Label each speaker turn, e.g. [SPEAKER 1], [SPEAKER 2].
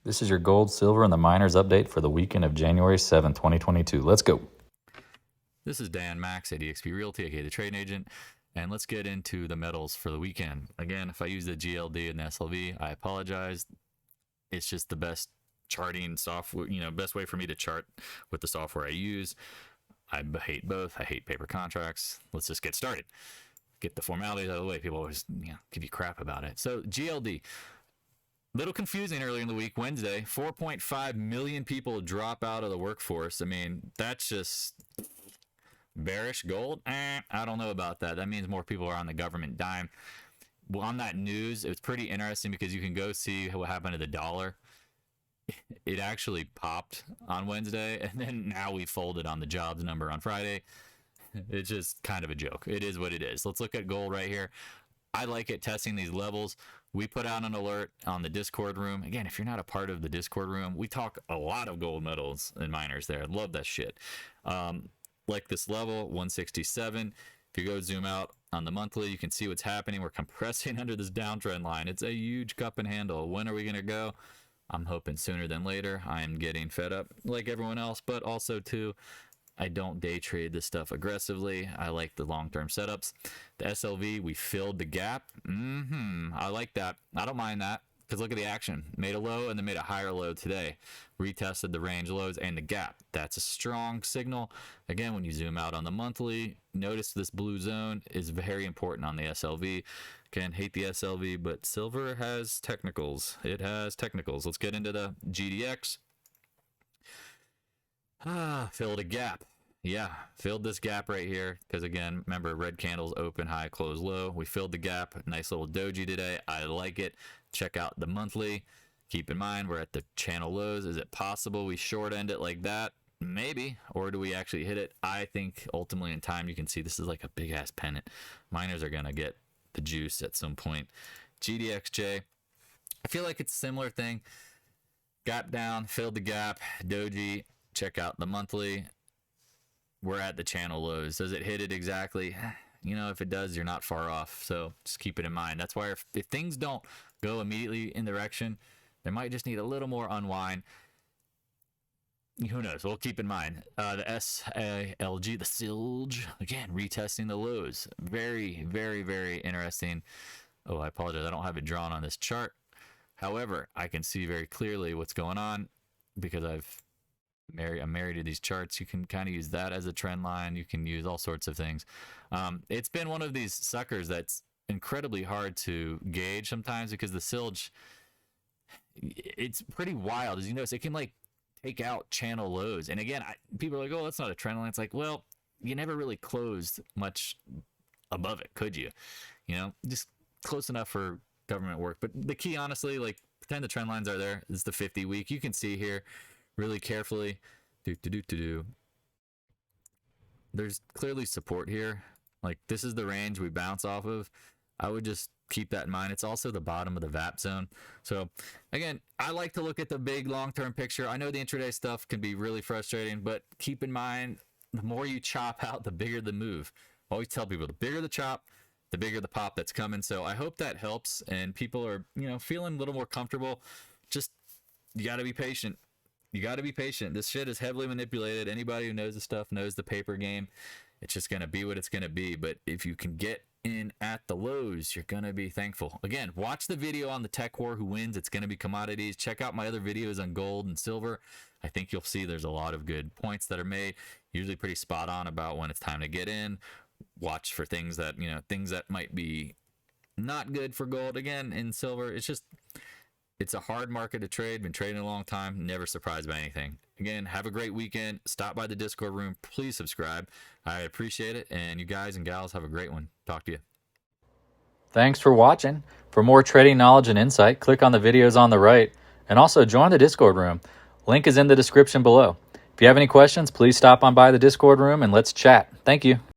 [SPEAKER 1] This is your gold, silver, and the miners update for the weekend of January 7th, 2022. Let's go.
[SPEAKER 2] This is Dan Max at eXp Realty, aka the Trading Agent, and let's get into the metals for the weekend. Again, if I use the GLD and the SLV, I apologize. It's just the best charting software, best way for me to chart with the software I use. I hate both. I hate paper contracts. Let's just get started. Get the formalities out of the way. People always give you crap about it. So GLD. Little confusing earlier in the week, Wednesday. 4.5 million people drop out of the workforce. I mean, that's just bearish gold. I don't know about that. That means more people are on the government dime. Well, on that news, it was pretty interesting because you can go see what happened to the dollar. It actually popped on Wednesday, and then now we folded on the jobs number on Friday. It's just kind of a joke. It is what it is. Let's look at gold right here. I like it testing these levels. We put out an alert on the Discord room. Again, if you're not a part of the Discord room, we talk a lot of gold metals and miners there. I love that shit. Like this level, 167. If you go zoom out on the monthly, you can see what's happening. We're compressing under this downtrend line. It's a huge cup and handle. When are we going to go? I'm hoping sooner than later. I am getting fed up like everyone else, but also too, I don't day trade this stuff aggressively. I like the long-term setups. The SLV, we filled the gap. I like that. I don't mind that because look at the action. Made a low and then made a higher low today. Retested the range lows and the gap. That's a strong signal. Again, when you zoom out on the monthly, notice this blue zone is very important on the SLV. Again, hate the SLV, but silver has technicals. It has technicals. Let's get into the GDX. Filled a gap. Yeah, filled this gap right here because again, remember red candles open high, close low. We filled the gap. Nice little doji today. I like it. Check out the monthly. Keep in mind we're at the channel lows. Is it possible we short end it like that? Maybe. Or do we actually hit it? I think ultimately in time you can see this is like a big ass pennant. Miners are gonna get the juice at some point. GDXJ. I feel like it's a similar thing. Gap down, filled the gap, doji. Check out the monthly. We're at the channel lows. Does it hit it exactly? If it does, you're not far off. So just keep it in mind. That's why if things don't go immediately in the direction, they might just need a little more unwind. Who knows? We'll keep in mind. The SALG, the SILG, again, retesting the lows. Very, very, very interesting. Oh, I apologize. I don't have it drawn on this chart. However, I can see very clearly what's going on because I'm married to these charts. You can kind of use that as a trend line. You can use all sorts of things. It's been one of these suckers that's incredibly hard to gauge sometimes because the SILG, it's pretty wild. As you notice, it can like take out channel lows. And again, people are like, oh, that's not a trend line. It's like, well, you never really closed much above it, could you? Just close enough for government work. But the key, honestly, like pretend the trend lines are there. This is the 50 week. You can see here really carefully. There's clearly support here. Like this is the range we bounce off of. I would just keep that in mind. It's also the bottom of the VAP zone. So again, I like to look at the big long-term picture. I know the intraday stuff can be really frustrating, but keep in mind, the more you chop out, the bigger the move. I always tell people the bigger the chop, the bigger the pop that's coming. So I hope that helps and people are, feeling a little more comfortable. Just, you got to be patient. You got to be patient. This shit is heavily manipulated. Anybody who knows the stuff knows the paper game. It's just going to be what it's going to be. But if you can get in at the lows, you're going to be thankful. Again, watch the video on the tech war, who wins. It's going to be commodities. Check out my other videos on gold and silver. I think you'll see there's a lot of good points that are made. Usually pretty spot on about when it's time to get in. Watch for things that, things that might be not good for gold. Again, in silver, it's a hard market to trade. Been trading a long time. Never surprised by anything. Again, have a great weekend. Stop by the Discord room. Please subscribe. I appreciate it. And you guys and gals have a great one. Talk to you.
[SPEAKER 1] Thanks for watching. For more trading knowledge and insight, click on the videos on the right. And also join the Discord room. Link is in the description below. If you have any questions, please stop on by the Discord room and let's chat. Thank you.